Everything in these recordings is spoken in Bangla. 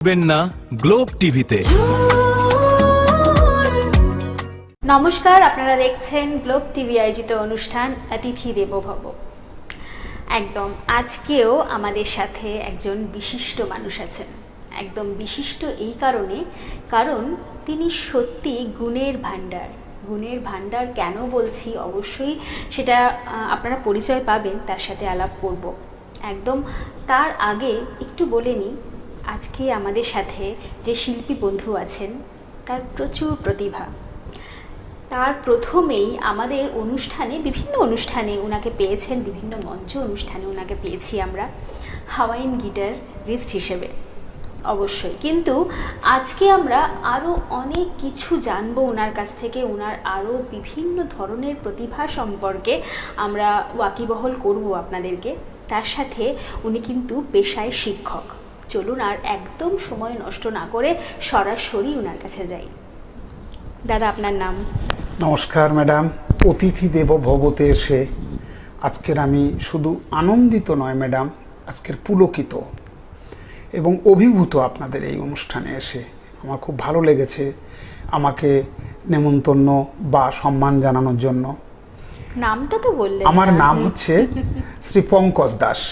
দেখবেন না গ্লোব টিভিতে। নমস্কার, আপনারা দেখছেন গ্লোব টিভি আয়োজিত অনুষ্ঠান অতিথি দেবো ভব। একদম আজকেও আমাদের সাথে একজন বিশিষ্ট মানুষ আছেন। একদম বিশিষ্ট এই কারণ তিনি সত্যি গুণের ভাণ্ডার। কেন বলছি, অবশ্যই সেটা আপনারা পরিচয় পাবেন, তার সাথে আলাপ করব। একদম তার আগে একটু বলে নিই, আজকে আমাদের সাথে যে শিল্পী বন্ধু আছেন তার প্রচুর প্রতিভা। তার প্রথমেই আমাদের বিভিন্ন অনুষ্ঠানে ওনাকে পেয়েছেন, বিভিন্ন মঞ্চ অনুষ্ঠানে ওনাকে পেয়েছি আমরা হাওয়াইন গিটারিস্ট হিসেবে অবশ্যই। কিন্তু আজকে আমরা আরও অনেক কিছু জানবো ওনার কাছ থেকে, ওনার আরও বিভিন্ন ধরনের প্রতিভা সম্পর্কে আমরা ওয়াকিবহল করব আপনাদেরকে। তার সাথে উনি কিন্তু পেশায় শিক্ষক। চলুন আর একদম সময় নষ্ট না করে সরাসরি ওনার কাছে যাই। দাদা, আপনার নাম? নমস্কার ম্যাডাম। অতিথি দেব ভবতে এসে আজকের আমি শুধু আনন্দিত নয় ম্যাডাম, আজকের পুলকিত এবং অভিভূত আপনাদের এই অনুষ্ঠানে এসে। আমার খুব ভালো লেগেছে আমাকে নেমন্তন্ন বা সম্মান জানানোর জন্য। নামটা তো বললেন। আমার নাম হচ্ছে শ্রী পঙ্কজ দাস।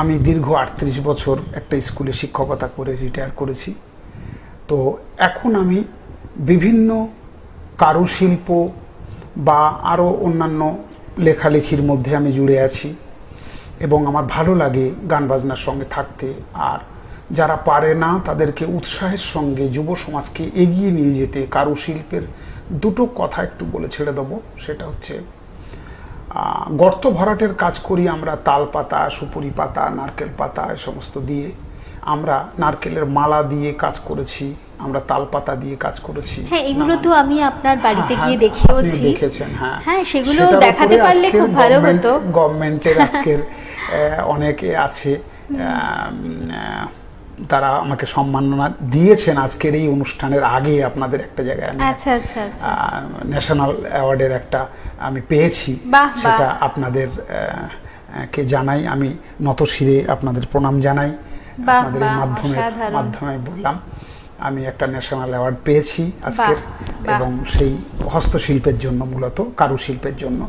আমি দীর্ঘ 38 বছর একটা স্কুলে শিক্ষকতা করে রিটায়ার করেছি। তো এখন আমি বিভিন্ন কারুশিল্প বা আরও অন্যান্য লেখালেখির মধ্যে আমি জুড়ে আছি এবং আমার ভালো লাগে গান বাজনার সঙ্গে থাকতে। আর যারা পারে না তাদেরকে উৎসাহের সঙ্গে যুব সমাজকে এগিয়ে নিয়ে যেতে কারুশিল্পের দুটো কথা একটু বলে ছেড়ে দেবো। সেটা হচ্ছে গর্ত ভরাটের কাজ করি আমরা তাল পাতা, সুপুরি পাতা, নারকেল পাতা এ সমস্ত দিয়ে। আমরা নারকেলের মালা দিয়ে কাজ করেছি, আমরা তাল পাতা দিয়ে কাজ করেছি। হ্যাঁ, এগুলো তো আমি আপনার বাড়িতে গিয়ে দেখেওছি। দেখেছেন? হ্যাঁ, সেগুলো দেখাতে পারলে খুব ভালো হতো। গভর্নমেন্টের আজকের অনেকে আছে, তারা আমাকে সম্মাননা দিয়েছেন আজকের এই অনুষ্ঠানের আগে। আপনাদের একটা জায়গায় আচ্ছা ন্যাশনাল অ্যাওয়ার্ডের একটা আমি পেয়েছি, সেটা আপনাদের কে জানাই। আমি নতশিরে আপনাদের প্রণাম জানাই। আপনাদের এই মাধ্যমে বললাম আমি একটা ন্যাশনাল অ্যাওয়ার্ড পেয়েছি আজকের, এবং সেই হস্তশিল্পের জন্য, মূলত কারুশিল্পের জন্য।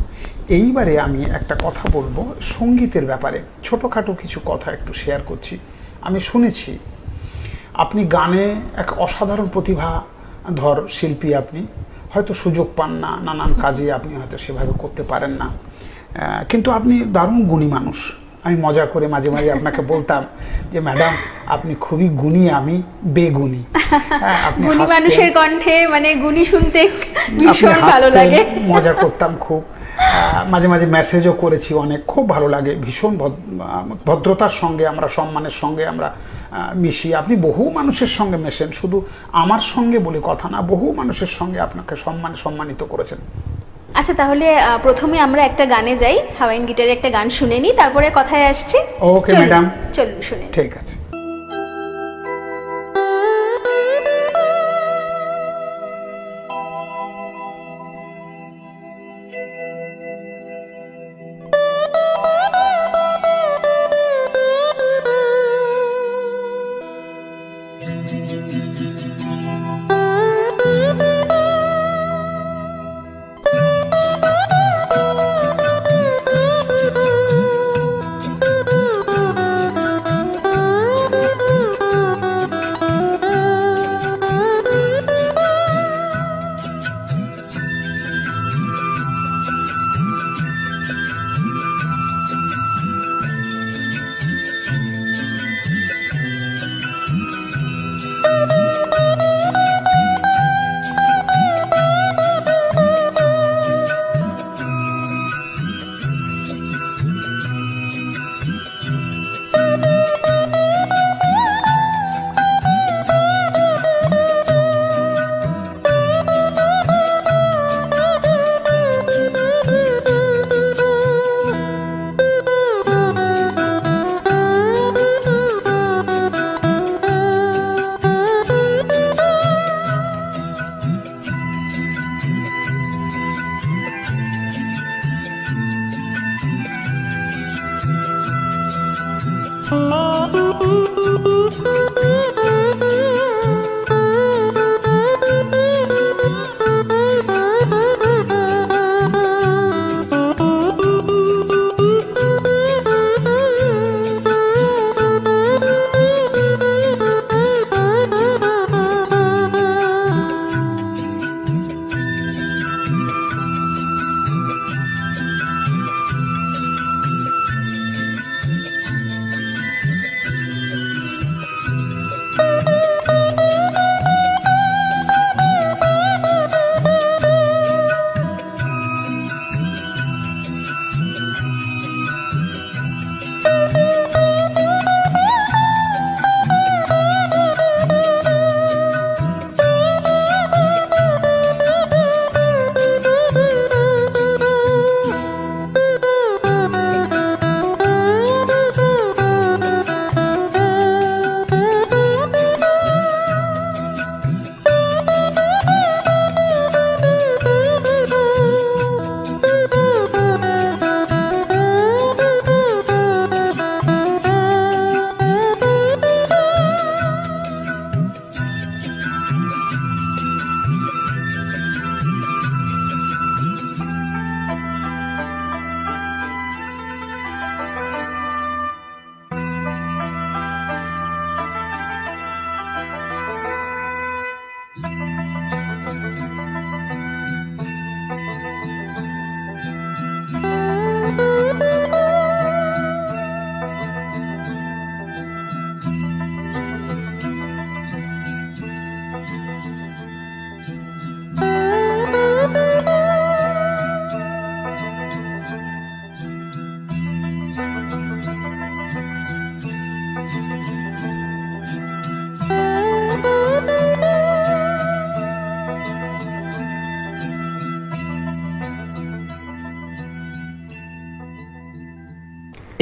এইবারে আমি একটা কথা বলবো সঙ্গীতের ব্যাপারে, ছোটোখাটো কিছু কথা একটু শেয়ার করছি। আমি শুনেছি আপনি গানে এক অসাধারণ প্রতিভাধর শিল্পী। আপনি হয়তো সুযোগ পান না, নানান কাজে আপনি হয়তো সেভাবে করতে পারেন না, কিন্তু আপনি দারুণ গুণী মানুষ। আমি মজা করে মাঝে মাঝে আপনাকে বলতাম যে ম্যাডাম আপনি খুবই গুণী, আমি বেগুণী। গুণী মানুষের কণ্ঠে মানে গুণী শুনতে ভীষণ ভালো লাগে। মজা করতাম খুব, মাঝে মাঝে মেসেজও করেছি অনেক। খুব ভালো লাগে, ভীষণ ভদ্রতার সঙ্গে আমরা, সম্মানের সঙ্গে আমরা মিশি। আপনি বহু মানুষের সঙ্গে মেশেন, শুধু আমার সঙ্গে বলে কথা না, বহু মানুষের সঙ্গে আপনাকে সম্মানিত করেছেন। আচ্ছা, তাহলে প্রথমে আমরা একটা গানে যাই, হাওয়াইন গিটারে একটা গান শুনে নিই, তারপরে কথায় আসছি। ওকে ম্যাডাম, চলুন শুনে। ঠিক আছে।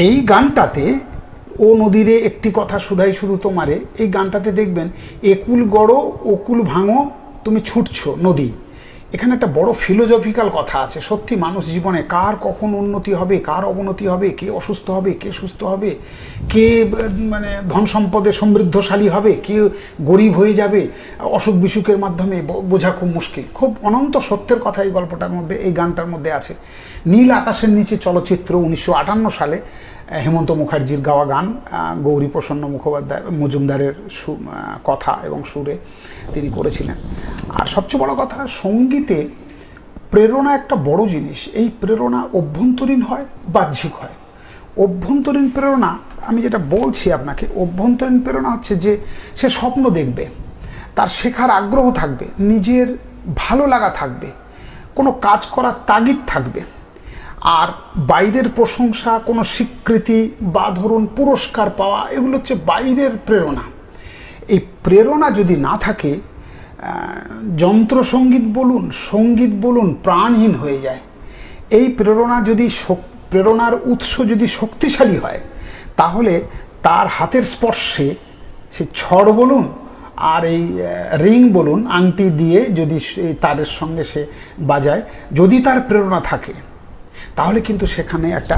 এই গানটাতে ও নদীরে একটি কথা শুধাই শুধু তোমারে, এই গানটাতে দেখবেন একুল গড়ো ওকুল ভাঙো তুমি ছুটছো নদী। এখানে একটা বড় ফিলোজফিক্যাল কথা আছে। সত্যি মানুষ জীবনে কার কখন উন্নতি হবে, কার অবনতি হবে, কে অসুস্থ হবে, কে সুস্থ হবে, কে মানে ধন সম্পদে সমৃদ্ধশালী হবে, কে গরিব হয়ে যাবে অসুখ বিসুখের মাধ্যমে, বোঝা খুব মুশকিল। খুব অনন্ত সত্যের কথা এই গল্পটার মধ্যে, এই গানটার মধ্যে আছে। নীল আকাশের নিচে চলচ্চিত্র 1958 সালে হেমন্ত মুখার্জির গাওয়া গান, গৌরী প্রসন্ন মুখোপাধ্যায় মজুমদারের কথা এবং সুরে তিনি করেছিলেন। আর সবচেয়ে বড় কথা, সঙ্গীতে প্রেরণা একটা বড় জিনিস। এই প্রেরণা অভ্যন্তরীণ হয়, বাহ্যিক হয়। অভ্যন্তরীণ প্রেরণা আমি যেটা বলছি আপনাকে, অভ্যন্তরীণ প্রেরণা হচ্ছে যে সে স্বপ্ন দেখবে, তার শেখার আগ্রহ থাকবে, নিজের ভালো লাগা থাকবে, কোনো কাজ করার তাগিদ থাকবে। আর বাইরের প্রশংসা, কোনো স্বীকৃতি বা ধরুন পুরস্কার পাওয়া, এগুলো হচ্ছে বাইরের প্রেরণা। এই প্রেরণা যদি না থাকে, যন্ত্রসঙ্গীত বলুন, সঙ্গীত বলুন, প্রাণহীন হয়ে যায়। এই প্রেরণা যদি, প্রেরণার উৎস যদি শক্তিশালী হয়, তাহলে তার হাতের স্পর্শে, সে ছড় বলুন আর এই রিং বলুন, আংটি দিয়ে যদি তারের সঙ্গে সে বাজায়, যদি তার প্রেরণা থাকে, তাহলে কিন্তু সেখানে একটা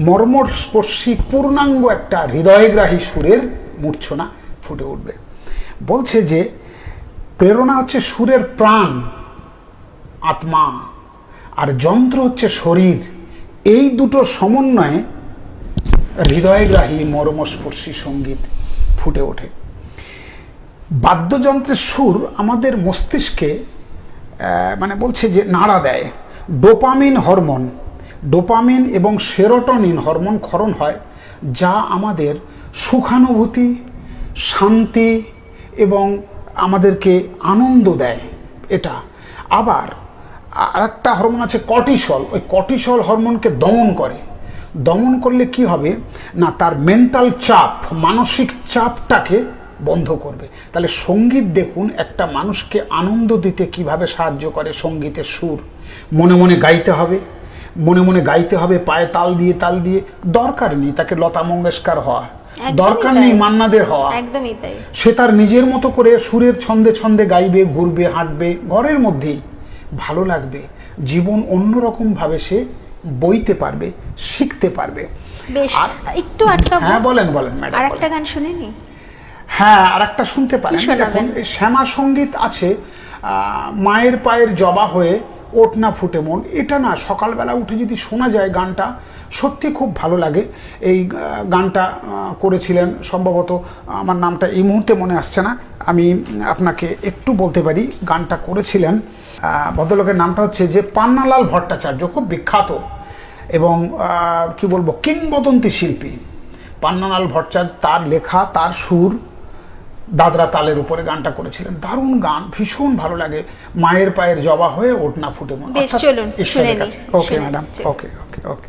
মর্মস্পর্শী পূর্ণাঙ্গ একটা হৃদয়গ্রাহী সুরের মূর্ছনা ফুটে উঠবে। বলছে যে প্রেরণা হচ্ছে সুরের প্রাণ, আত্মা, আর যন্ত্র হচ্ছে শরীর। এই দুটো সমন্বয়ে হৃদয়গ্রাহী মর্মস্পর্শী সঙ্গীত ফুটে ওঠে। বাদ্যযন্ত্রের সুর আমাদের মস্তিষ্কে মানে বলছে যে নাড়া দেয়। ডোপামিন হরমোন, ডোপামিন এবং সেরোটোনিন হরমোন ক্ষরণ হয়, যা আমাদের সুখানুভূতি, শান্তি এবং আমাদেরকে আনন্দ দেয়। এটা আবার আরেকটা হরমোন আছে কর্টিসল, ওই কর্টিসল হরমোনকে দমন করে। দমন করলে কি হবে না, তার মেন্টাল চাপ, মানসিক চাপটাকে বন্ধ করবে। তাহলে সঙ্গীত দেখুন একটা মানুষকে আনন্দ দিতে কিভাবে সাহায্য করে। সঙ্গীতের সুর মনে মনে গাইতে হবে, মনে মনে গাইতে হবে, পায়ে তাল দিয়ে তাল দিয়ে। দরকার নেই তাকে লতা মঙ্গেশকর হওয়া, দরকার নেই মান্নাদের হওয়া। একদমই তাই। সে তার নিজের মতো করে সুরের ছন্দে ছন্দে গাইবে, ঘুরবে, হাঁটবে, ঘরের মধ্যেই ভালো লাগবে। জীবন অন্যরকম ভাবে সে বইতে পারবে, শিখতে পারবে। বেশ, একটু আটকাবো। হ্যাঁ বলেন বলেন ম্যাডাম। আরেকটা গান শুনিনি? হ্যাঁ, আরেকটা শুনতে পারেন। দেখুন, শ্যামা সঙ্গীত আছে মায়ের পায়ের জবা হয়ে ওঠ না ফুটে মন। এটা না সকালবেলা উঠে যদি শোনা যায় গানটা, সত্যি খুব ভালো লাগে। এই গানটা করেছিলেন সম্ভবত, আমার নামটা এই মুহূর্তে মনে আসছে না, আমি আপনাকে একটু বলতে পারি। গানটা করেছিলেন ভদ্রলোকের নামটা হচ্ছে যে পান্নালাল ভট্টাচার্য, খুব বিখ্যাত এবং কি বলবো কিংবদন্তি শিল্পী পান্নালাল ভট্টাচার্য। তার লেখা, তার সুর, দাদরা তালের উপরে গানটা করেছিলেন। দারুণ গান, ভীষণ ভালো লাগে। মায়ের পায়ের জবা হয়ে ওঠ না ফুটে মন। বেশ, চলুন শুনে নিই। ওকে ম্যাডাম, ওকে ওকে ওকে।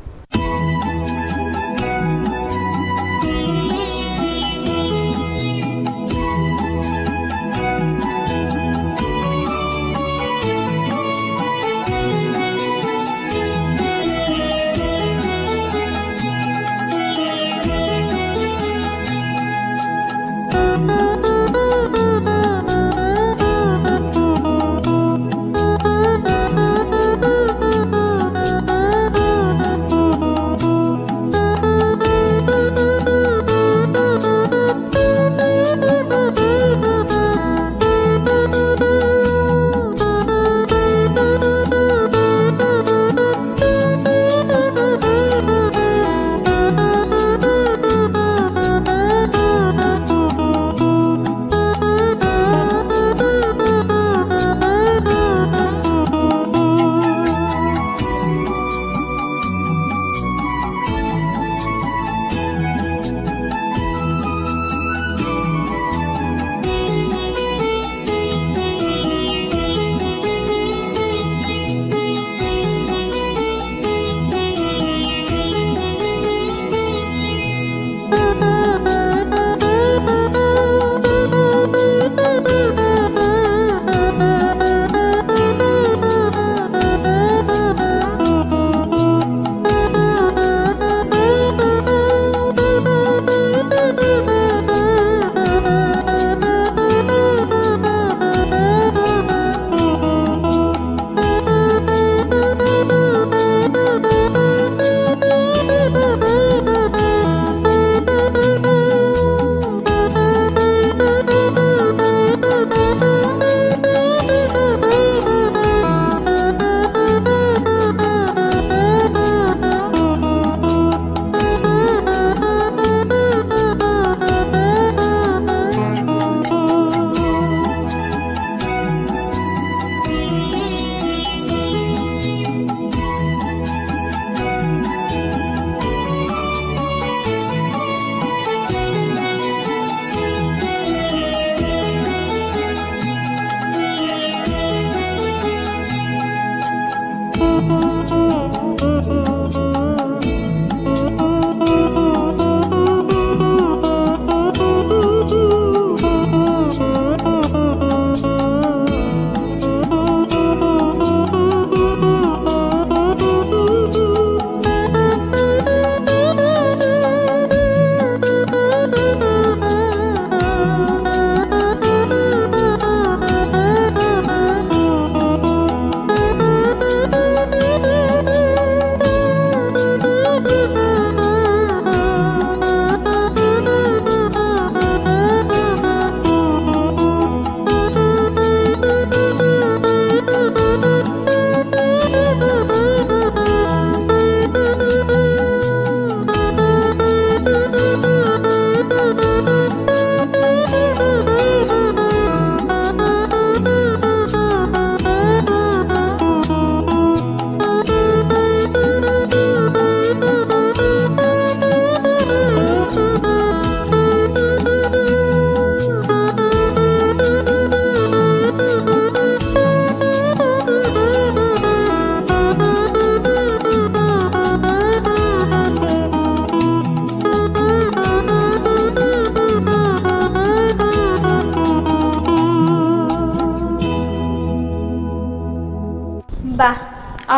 বাহ,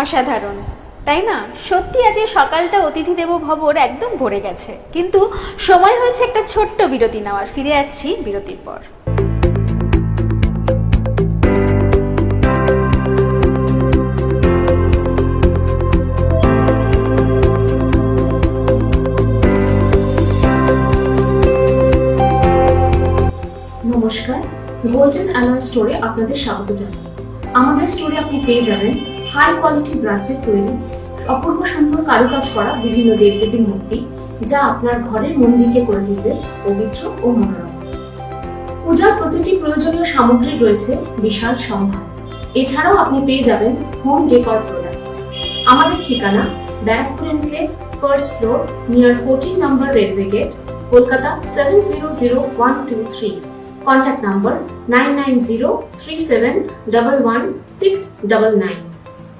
অসাধারণ, তাই না? সত্যি আজকে সকালটা অতিথি দেবো ভবর একদম ভরে গেছে, কিন্তু সময় হয়েছে একটা ছোট্ট বিরতি নেওয়ার। ফিরে আসছি বিরতির পর। নমস্কার, গোল্ডেন অ্যালয় স্টোরে আপনাদের স্বাগত জানাই। আমাদের স্টোরে আপনি পেয়ে যাবেন হাই কোয়ালিটি ব্রাসের তৈরি অপূর্ব সুন্দর কারুকাজ করা বিভিন্ন দেবদেবীর মূর্তি, যা আপনার ঘরের মন্দিরকে করে তুলবে পবিত্র ও মনোরম। পূজার প্রতিটি প্রয়োজনীয় সামগ্রী রয়েছে বিশাল সম্ভার। এছাড়াও আপনি পেয়ে যাবেন হোম ডেকর প্রোডাক্টস। আমাদের ঠিকানা Barrackpore enclave, first floor, near 14 number railway gate, Kolkata 700123। Contact number 9903711699।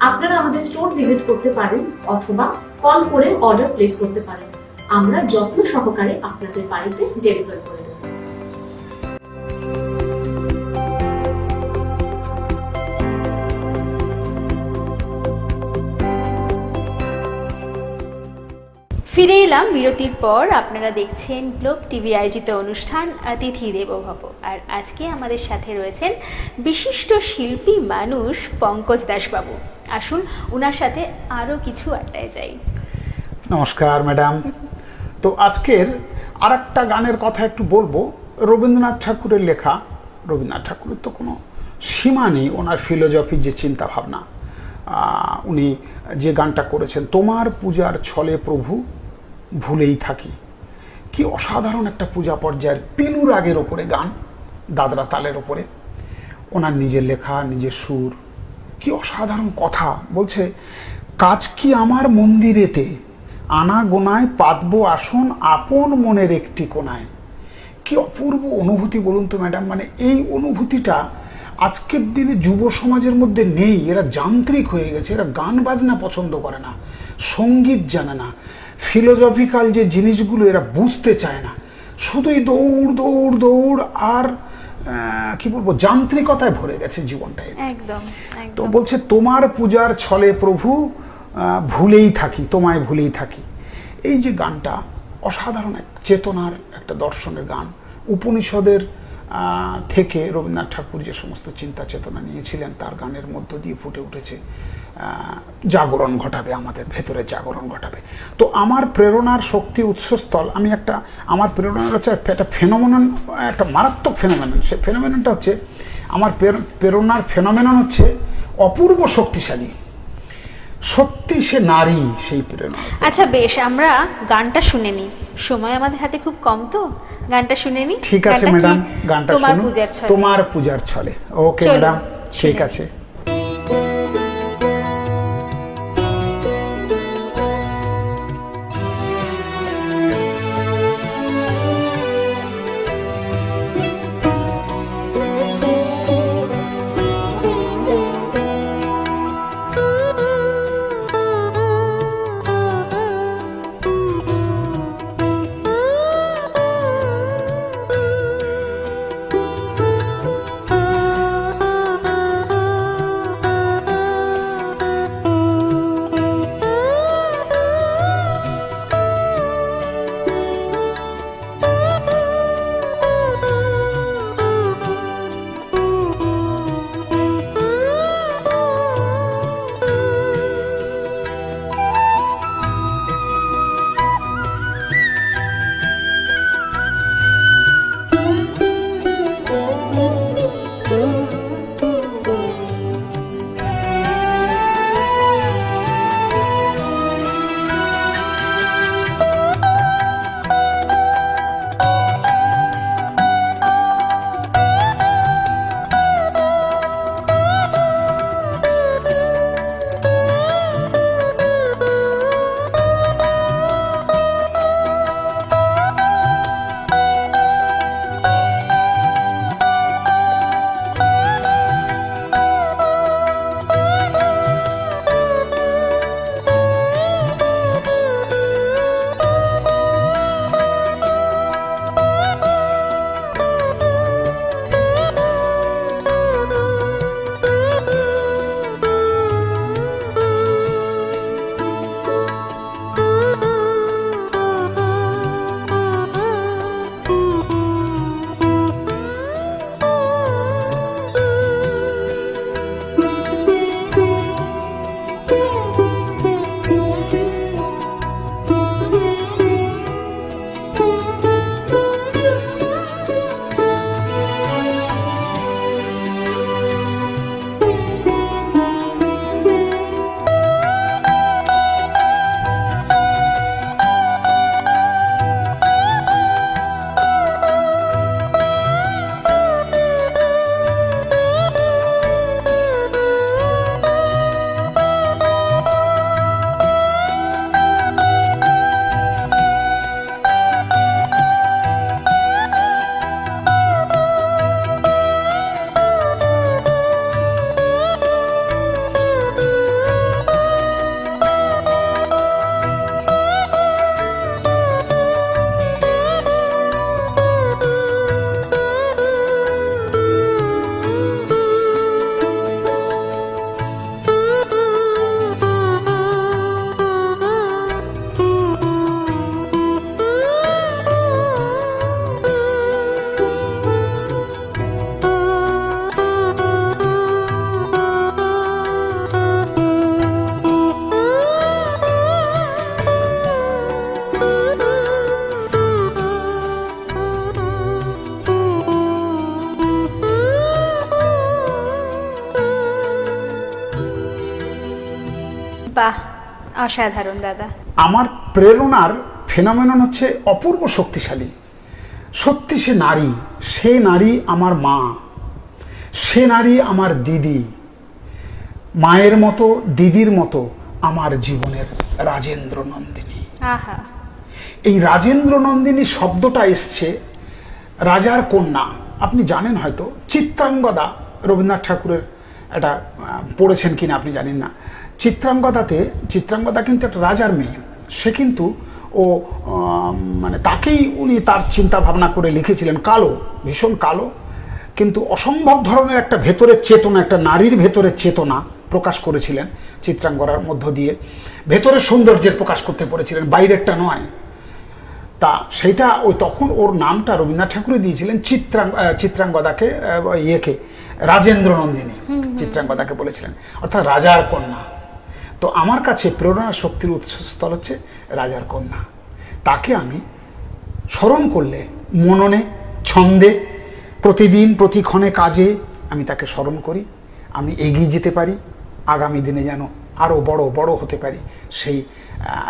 আপনারা আমাদের স্টোর ভিজিট করতে পারেন অথবা কল করে অর্ডার প্লেস করতে পারেন। আমরা যত্ন সহকারে আপনাদের বাড়িতে ডেলিভার করে দেব। ফিরে এলাম বিরতির পর। আপনারা দেখছেন গ্লোব টিভি আয়োজিত অনুষ্ঠান অতিথি দেবো ভব। আর আজকে আমাদের সাথে রয়েছেন বিশিষ্ট শিল্পী মানুষ পঙ্কজ দাসবাবু। আসুন ওনার সাথে আরও কিছু আড্ডায় যাই। নমস্কার ম্যাডাম। তো আজকের আর একটা গানের কথা একটু বলবো। রবীন্দ্রনাথ ঠাকুরের লেখা। রবীন্দ্রনাথ ঠাকুরের তো কোনো সীমা নেই ওনার ফিলোজফির যে চিন্তা ভাবনা। উনি যে গানটা করেছেন, তোমার পূজার ছলে প্রভু ভুলেই থাকি, কি অসাধারণ একটা পূজা পর্যায়ের পিলু রাগের ওপরে গান, দাদরা তালের ওপরে, ওনার নিজের লেখা, নিজের সুর, কি অসাধারণ কথা। বলছে, কাজ কি আমার মন্দিরেতে, আনা গোনায় পাতবো আসন আপন মনের একটি কোনায়। কি অপূর্ব অনুভূতি বলুন তো ম্যাডাম। মানে এই অনুভূতিটা আজকের দিনে যুব সমাজের মধ্যে নেই। এরা যান্ত্রিক হয়ে গেছে, এরা গান বাজনা পছন্দ করে না, সঙ্গীত জানে না, ফিলোজফিক্যাল যে জিনিসগুলো এরা বুঝতে চায় না, শুধুই দৌড় দৌড় দৌড় আর কি বলবো, যান্ত্রিকতায় ভরে গেছে জীবনটা। একদম। তো বলছে, তোমার পূজার ছলে প্রভু ভুলেই থাকি, তোমায় ভুলেই থাকি। এই যে গানটা অসাধারণ এক চেতনার একটা দর্শনের গান। উপনিষদের থেকে রবীন্দ্রনাথ ঠাকুর যে সমস্ত চিন্তা চেতনা নিয়েছিলেন তার গানের মধ্য দিয়ে ফুটে উঠেছে, জাগরণ ঘটাবে, আমাদের ভেতরে জাগরণ ঘটাবে। তো আমার প্রেরণার শক্তি উৎসস্থল, আমি আমার প্রেরণার হচ্ছে একটা ফেনোমেনন, একটা মারাত্মক ফেনোমেনন। সে ফেনোমেননটা হচ্ছে, আমার প্রেরণার ফেনোমেনন হচ্ছে অপূর্ব শক্তিশালী। সত্যি সে নারী, সেই প্রেরণা। আচ্ছা বেশ, আমরা গানটা শুনে নিই। সময় আমাদের হাতে খুব কম, তো গানটা শুনে নিই। ঠিক আছে ম্যাডাম, গানটা তোমার শুনুন। পূজার ছলে। তোমার পূজার ছলে। ওকে ম্যাডাম, ঠিক আছে। বাহ, অসাধারণ দাদা। আমার প্রেরণার ফেনোমেনন হচ্ছে অপূর্ব শক্তিশালী। সত্যি সে নারী, সে নারী আমার মা, সে নারী আমার দিদি, মায়ের মতো দিদির মতো আমার জীবনের রাজেন্দ্র নন্দিনী। আহা, এই রাজেন্দ্র নন্দিনী শব্দটা এসছে রাজার কন্যা। আপনি জানেন হয়তো চিত্রাঙ্গদা, রবীন্দ্রনাথ ঠাকুরের এটা পড়েছেন কিনা আপনি জানেন না। চিত্রাঙ্গদা কিন্তু একটা রাজার মেয়ে। সে কিন্তু মানে তাকেই উনি তার চিন্তা ভাবনা করে লিখেছিলেন, কালো, ভীষণ কালো, কিন্তু অসম্ভব ধরনের একটা ভেতরের চেতনা, একটা নারীর ভেতরের চেতনা প্রকাশ করেছিলেন চিত্রাঙ্গদার মধ্য দিয়ে। ভেতরের সৌন্দর্যের প্রকাশ করতে পেরেছিলেন, বাইরেরটা নয়। তা সেইটা তখন ওর নামটা রবীন্দ্রনাথ ঠাকুরই দিয়েছিলেন চিত্রাঙ্গদাকে, রাজেন্দ্র নন্দিনী চিত্রাঙ্গদাকে বলেছিলেন, অর্থাৎ রাজার কন্যা। তো আমার কাছে প্রেরণা শক্তির উৎসস্থল হচ্ছে রাজার কন্যা। তাকে আমি স্মরণ করলে মননে, ছন্দে, প্রতিদিন প্রতিক্ষণে কাজে আমি তাকে স্মরণ করি, আমি এগিয়ে যেতে পারি, আগামী দিনে যেন আরও বড় বড় হতে পারি, সেই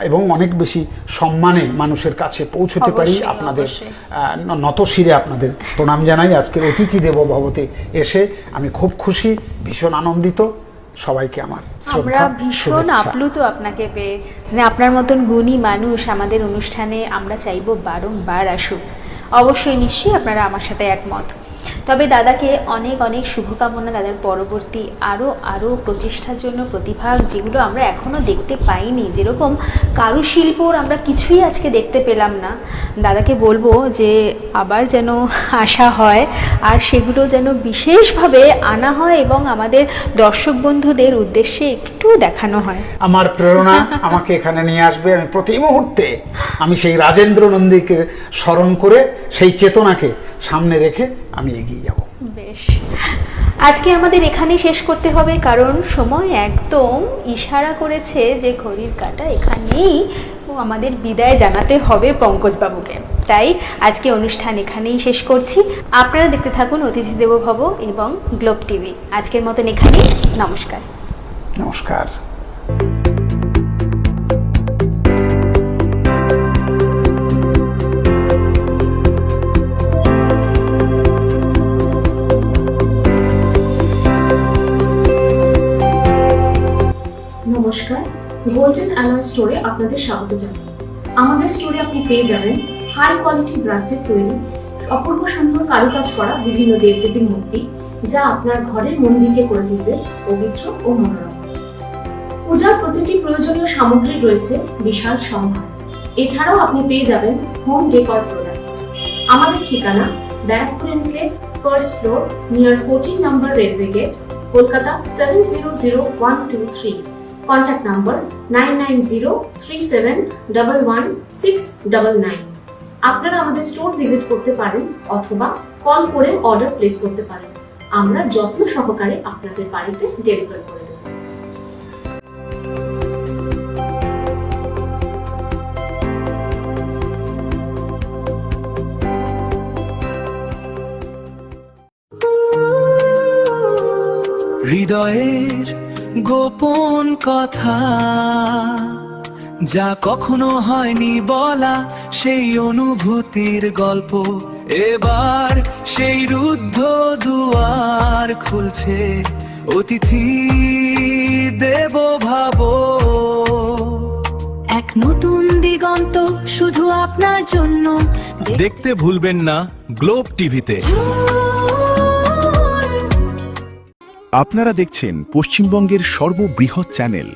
এবং অনেক বেশি সম্মানে মানুষের কাছে পৌঁছতে পারি। আপনাদের নতশিরে আপনাদের প্রণাম জানাই। আজকের অতিথি দেব ভবতে এসে আমি খুব খুশি, ভীষণ আনন্দিত। সবাইকে আমার আমরা ভীষণ আপ্লুত আপনাকে পেয়ে। মানে আপনার মতন গুণী মানুষ আমাদের অনুষ্ঠানে আমরা চাইবো বারংবার আসুক। অবশ্যই, নিশ্চয়ই আপনারা আমার সাথে একমত। তবে দাদাকে অনেক অনেক শুভকামনা, দাদার পরবর্তী আরও প্রচেষ্টার জন্য, প্রতিভা যেগুলো আমরা এখনও দেখতে পাইনি, যেরকম কারুশিল্পর আমরা কিছুই আজকে দেখতে পেলাম না। দাদাকে বলবো যে আবার যেন আসা হয়, আর সেগুলো যেন বিশেষভাবে আনা হয় এবং আমাদের দর্শক বন্ধুদের উদ্দেশ্যে একটু দেখানো হয়। আমার প্রেরণা আমাকে এখানে নিয়ে আসবে। আমি প্রতি মুহূর্তে আমি সেই রাজেন্দ্র নন্দীকে স্মরণ করে সেই চেতনাকে সামনে রেখে আমি এগিয়ে যাব। বেশ, আজকে আমাদের এখানেই শেষ করতে হবে, কারণ সময় একদম ইশারা করেছে যে ঘড়ির কাঁটা এখানেই আমাদের বিদায় জানাতে হবে পঙ্কজবাবুকে। তাই আজকে অনুষ্ঠান এখানেই শেষ করছি। আপনারা দেখতে থাকুন অতিথি দেব ভব এবং গ্লোব টিভি। আজকের মতন এখানেই, নমস্কার। নমস্কার। নমস্কার, গোল্ডেন অ্যালয় স্টোরে আপনাদের স্বাগত জানাই। আমাদের স্টোরে আপনি পেয়ে যাবেন হাই কোয়ালিটি ব্রাসের তৈরি অপূর্ব সুন্দর কারুকাজ করা বিভিন্ন দেবদেবীর মূর্তি, যা আপনার ঘরের মন্দিরকে করে তুলবে পবিত্র ও মনোরম। পূজার প্রতিটি প্রয়োজনীয় সামগ্রী রয়েছে বিশাল সম্ভার। এছাড়াও আপনি পেয়ে যাবেন হোম ডেকর প্রোডাক্টস। আমাদের ঠিকানা Barrackpore enclave, first floor, near 14 number railway gate, Kolkata 700123। Contact number 9903711699। আপনারা আমাদের স্টোর ভিজিট করতে পারেন অথবা কল করে অর্ডার প্লেস করতে পারেন। আমরা যত্ন সহকারে আপনাদের বাড়িতে ডেলিভার করে দেব। হৃদয়ের গোপন কথা যা কখনো হয়নি বলা, সেই অনুভূতির গল্প এবার সেই রুদ্ধ দুয়ার খুলছে। অতিথি দেব ভাব, এক নতুন দিগন্ত শুধু আপনার জন্য। দেখতে ভুলবেন না গ্লোব টিভিতে। আপনারা দেখছেন পশ্চিমবঙ্গের সর্ববৃহৎ চ্যানেল